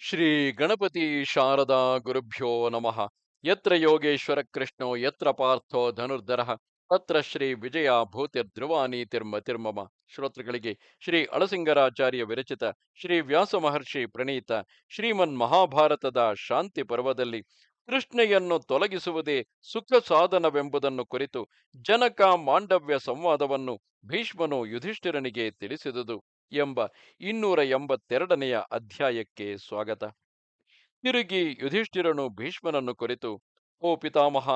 ಶ್ರೀ ಗಣಪತಿ ಶಾರದಾ ಗುರುಭ್ಯೋ ನಮಃ. ಯತ್ರ ಯೋಗೇಶ್ವರ ಕೃಷ್ಣೋ ಯತ್ರ ಪಾರ್ಥೋ ಧನುರ್ಧರಃ ತತ್ರ ಶ್ರೀ ವಿಜಯ ಭೂತಿರ್ಧ್ರುವಾನೀತಿರ್ಮತಿರ್ಮಮ. ಶ್ರೋತೃಗಳಿಗೆ ಶ್ರೀ ಅಳಸಿಂಗರಾಚಾರ್ಯ ವಿರಚಿತ ಶ್ರೀ ವ್ಯಾಸ ಮಹರ್ಷಿ ಪ್ರಣೀತ ಶ್ರೀಮನ್ ಮಹಾಭಾರತದ ಶಾಂತಿ ಪರ್ವದಲ್ಲಿ ತೃಷ್ಣೆಯನ್ನು ತೊಲಗಿಸುವುದೇ ಸುಖ ಸಾಧನವೆಂಬುದನ್ನು ಕುರಿತು ಜನಕ ಮಾಂಡವ್ಯ ಸಂವಾದವನ್ನು ಭೀಷ್ಮನು ಯುಧಿಷ್ಠಿರನಿಗೆ ತಿಳಿಸಿದುದು ಎಂಬ 282ನೆಯ ಅಧ್ಯಾಯಕ್ಕೆ ಸ್ವಾಗತ. ತಿರುಗಿ ಯುಧಿಷ್ಠಿರನು ಭೀಷ್ಮನನ್ನು ಕುರಿತು, ಓ ಪಿತಾಮಹ,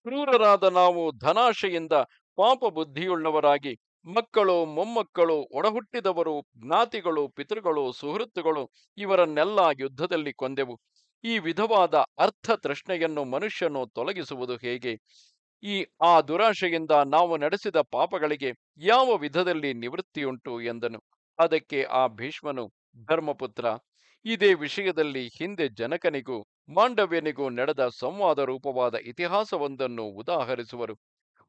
ಕ್ರೂರರಾದ ನಾವು ಧನಾಶೆಯಿಂದ ಪಾಪ ಬುದ್ಧಿಯುಳ್ಳವರಾಗಿ ಮಕ್ಕಳು, ಮೊಮ್ಮಕ್ಕಳು, ಒಡಹುಟ್ಟಿದವರು, ಜ್ಞಾತಿಗಳು, ಪಿತೃಗಳು, ಸುಹೃತ್ತುಗಳು ಇವರನ್ನೆಲ್ಲ ಯುದ್ಧದಲ್ಲಿ ಕೊಂದೆವು. ಈ ವಿಧವಾದ ಅರ್ಥ ತೃಷ್ಣೆಯನ್ನು ಮನುಷ್ಯನು ತೊಲಗಿಸುವುದು ಹೇಗೆ? ಆ ದುರಾಶೆಯಿಂದ ನಾವು ನಡೆಸಿದ ಪಾಪಗಳಿಗೆ ಯಾವ ವಿಧದಲ್ಲಿ ನಿವೃತ್ತಿಯುಂಟು ಎಂದನು. ಅದಕ್ಕೆ ಆ ಭೀಷ್ಮನು, ಧರ್ಮಪುತ್ರ, ಇದೇ ವಿಷಯದಲ್ಲಿ ಹಿಂದೆ ಜನಕನಿಗೂ ಮಾಂಡವ್ಯನಿಗೂ ನಡೆದ ಸಂವಾದ ರೂಪವಾದ ಇತಿಹಾಸವೊಂದನ್ನು ಉದಾಹರಿಸುವರು.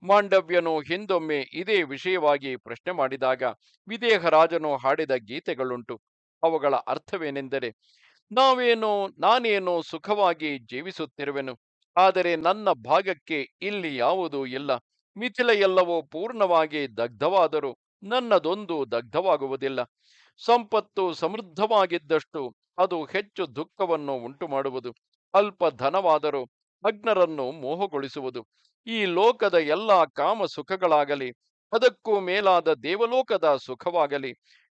ಮಾಂಡವ್ಯನು ಹಿಂದೊಮ್ಮೆ ಇದೇ ವಿಷಯವಾಗಿ ಪ್ರಶ್ನೆ ಮಾಡಿದಾಗ ವಿದೇಹರಾಜನು ಹಾಡಿದ ಗೀತೆಗಳುಂಟು. ಅವುಗಳ ಅರ್ಥವೇನೆಂದರೆ, ನಾನೇನೋ ಸುಖವಾಗಿ ಜೀವಿಸುತ್ತಿರುವೆನು, ಆದರೆ ನನ್ನ ಭಾಗಕ್ಕೆ ಇಲ್ಲಿ ಯಾವುದೂ ಇಲ್ಲ. ಮಿಥಿಲೆಯೆಲ್ಲವೂ ಪೂರ್ಣವಾಗಿ ದಗ್ಧವಾದರೂ ನನ್ನದೊಂದು ದಗ್ಧವಾಗುವುದಿಲ್ಲ. ಸಂಪತ್ತು ಸಮೃದ್ಧವಾಗಿದ್ದಷ್ಟು ಅದು ಹೆಚ್ಚು ದುಃಖವನ್ನು ಉಂಟು ಮಾಡುವುದು. ಅಲ್ಪ ಧನವಾದರೂ ಅಜ್ಞರನ್ನು ಮೋಹಗೊಳಿಸುವುದು. ಈ ಲೋಕದ ಎಲ್ಲ ಕಾಮ ಸುಖಗಳಾಗಲಿ, ಅದಕ್ಕೂ ಮೇಲಾದ ದೇವಲೋಕದ ಸುಖವಾಗಲಿ,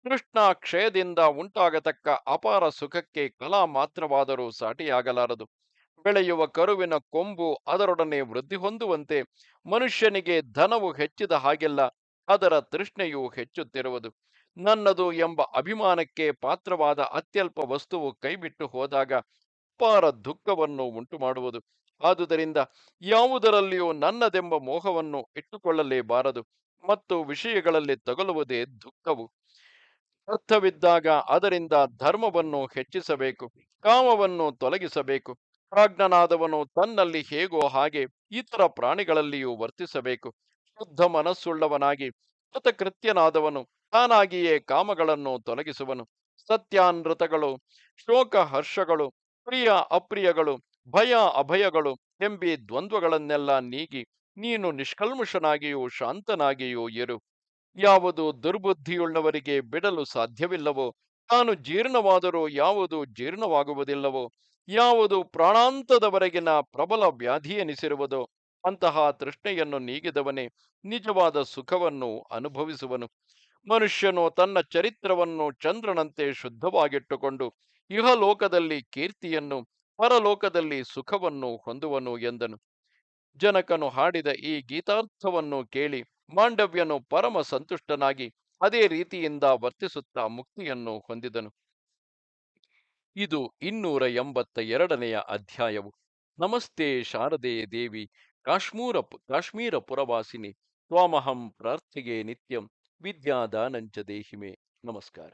ತೃಷ್ಣ ಕ್ಷಯದಿಂದ ಉಂಟಾಗತಕ್ಕ ಅಪಾರ ಸುಖಕ್ಕೆ ಕಲಾ ಮಾತ್ರವಾದರೂ ಸಾಟಿಯಾಗಲಾರದು. ಬೆಳೆಯುವ ಕರುವಿನ ಕೊಂಬು ಅದರೊಡನೆ ವೃದ್ಧಿ ಹೊಂದುವಂತೆ ಮನುಷ್ಯನಿಗೆ ಧನವು ಹೆಚ್ಚಿದ ಹಾಗೆಲ್ಲ ಅದರ ತೃಷ್ಣೆಯು ಹೆಚ್ಚುತ್ತಿರುವುದು. ನನ್ನದು ಎಂಬ ಅಭಿಮಾನಕ್ಕೆ ಪಾತ್ರವಾದ ಅತ್ಯಲ್ಪ ವಸ್ತುವು ಕೈಬಿಟ್ಟು ಹೋದಾಗ ಅಪಾರ ದುಃಖವನ್ನು ಉಂಟು ಮಾಡುವುದು. ಆದುದರಿಂದ ಯಾವುದರಲ್ಲಿಯೂ ನನ್ನದೆಂಬ ಮೋಹವನ್ನು ಇಟ್ಟುಕೊಳ್ಳಲೇಬಾರದು ಮತ್ತು ವಿಷಯಗಳಲ್ಲಿ ತಗಲುವುದೇ ದುಃಖವು. ಅರ್ಥವಿದ್ದಾಗ ಅದರಿಂದ ಧರ್ಮವನ್ನು ಹೆಚ್ಚಿಸಬೇಕು, ಕಾಮವನ್ನು ತೊಲಗಿಸಬೇಕು. ಪ್ರಾಜ್ಞನಾದವನು ತನ್ನಲ್ಲಿ ಹೇಗೋ ಹಾಗೆ ಇತರ ಪ್ರಾಣಿಗಳಲ್ಲಿಯೂ ವರ್ತಿಸಬೇಕು. ಶುದ್ಧ ಮನಸ್ಸುಳ್ಳವನಾಗಿ ಕೃತಕೃತ್ಯನಾದವನು ತಾನಾಗಿಯೇ ಕಾಮಗಳನ್ನು ತೊಲಗಿಸುವನು. ಸತ್ಯಾನೃತಗಳು, ಶೋಕ ಹರ್ಷಗಳು, ಪ್ರಿಯ ಅಪ್ರಿಯಗಳು, ಭಯ ಅಭಯಗಳು ಎಂಬಿ ದ್ವಂದ್ವಗಳನ್ನೆಲ್ಲ ನೀಗಿ ನೀನು ನಿಷ್ಕಲ್ಮಷನಾಗಿಯೂ ಶಾಂತನಾಗಿಯೂ ಇರು. ಯಾವುದು ದುರ್ಬುದ್ಧಿಯುಳ್ಳವರಿಗೆ ಬಿಡಲು ಸಾಧ್ಯವಿಲ್ಲವೋ, ತಾನು ಜೀರ್ಣವಾದರೂ ಯಾವುದು ಜೀರ್ಣವಾಗುವುದಿಲ್ಲವೋ, ಯಾವುದು ಪ್ರಾಣಾಂತದವರೆಗಿನ ಪ್ರಬಲ ವ್ಯಾಧಿ ಎನಿಸಿರುವುದೋ ಅಂತಹ ತೃಷ್ಣೆಯನ್ನು ನೀಗಿದವನೇ ನಿಜವಾದ ಸುಖವನ್ನು ಅನುಭವಿಸುವನು. ಮನುಷ್ಯನು ತನ್ನ ಚರಿತ್ರವನ್ನು ಚಂದ್ರನಂತೆ ಶುದ್ಧವಾಗಿಟ್ಟುಕೊಂಡು ಇಹಲೋಕದಲ್ಲಿ ಕೀರ್ತಿಯನ್ನು, ಪರಲೋಕದಲ್ಲಿ ಸುಖವನ್ನು ಹೊಂದುವನು ಎಂದನು. ಜನಕನು ಹಾಡಿದ ಈ ಗೀತಾರ್ಥವನ್ನು ಕೇಳಿ ಮಾಂಡವ್ಯನು ಪರಮ ಸಂತುಷ್ಟನಾಗಿ ಅದೇ ರೀತಿಯಿಂದ ವರ್ತಿಸುತ್ತಾ ಮುಕ್ತಿಯನ್ನು ಹೊಂದಿದನು. ಇದು 282ನೆಯ ಅಧ್ಯಾಯವು. ನಮಸ್ತೆ ಶಾರದೆ ದೇವಿ ಕಾಶ್ಮೀರ ಪುರವಾಸಿನಿ ತ್ವಾಮಹಂ ಪ್ರಾರ್ಥಿಗೆ ನಿತ್ಯಂ ವಿದ್ಯಾದಾನಂಚ ದೇಹಿಮೆ. ನಮಸ್ಕಾರ.